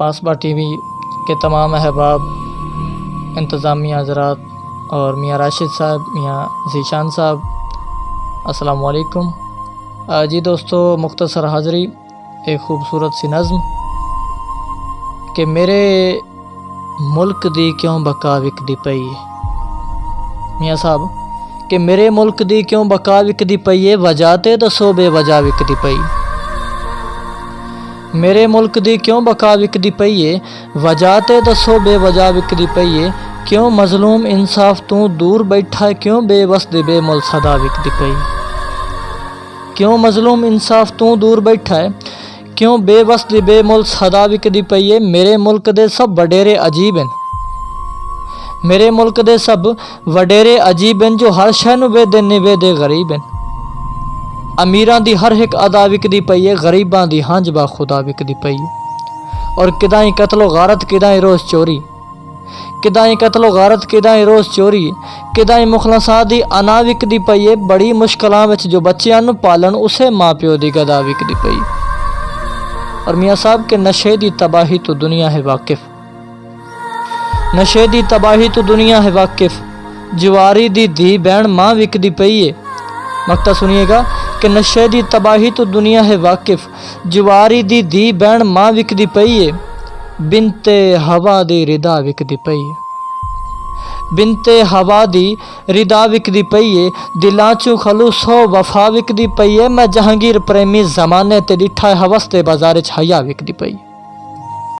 पासबा TV के तमाम अहबाब, इंतज़ामिया हज़रात और मियाँ राशिद साहब, मियाँ ज़ीशान साहब, अस्सलाम वालेकुम। जी दोस्तों, मुख्तसर हाज़री एक ख़ूबसूरत सी नज़्म कि मेरे मुल्क दी क्यों बका विकदी पई है। मियाँ साहब कि मेरे मुल्क दी क्यों बका विकदी पई है, वजह ते दसो बेवजह विकदी पई। मेरे मुल्क दी क्यों बका विकदी पई है, वजह ते दसो बेवजह विकदी पई है। क्यों मज़लूम इंसाफ तू दूर बैठा है, क्यों बेबस दे बेमुल सदा विकदी पई। क्यों मज़लूम इंसाफ तू दूर बैठा है, क्यों बेबस दे बेमुल सदा विकदी पई है। मेरे मुल्क दे सब वडेरे अजीब हैं, मेरे मुल्क दे सब वडेरे अजीब हैं, जो हर शै नूं वेदे निवेदे गरीब हैं। अमीरां दी हर एक अदा विकदी पई है, गरीबां दी हंज बा खुदा विकदी पई है। और किदाई कत्लो गारत किदाई रोज़ चोरी, किदाई कत्लो गारत किदाई रोज़ चोरी, किदाई मुखलसा दी अना विकदी पई है। बड़ी मुश्किलां विच जो बच्चियां नूं पालन, उसे माँ प्यो दी गदा विकदी पई। और मियाँ साहब के नशे दी तबाही तो दुनिया है वाकिफ़, नशे दी तबाही तो दुनिया है वाकिफ़, जुआरी दी धी बहन माँ विकदी पई है। मक्ता सुनिएगा कि नशे दी तबाही तो दुनिया है वाकिफ़, जुआरी दी धी बहन माँ विकदी पई है। बिनते हवा दी रिदा विकदी पई है, बिनते हवा दी रिदा विकदी पई है। दिलां चू खलू सौ वफा विकदी पई है। मैं जहांगीर प्रेमी ज़माने ते डिठा हवस ते बाज़ार च हया विकदी पई।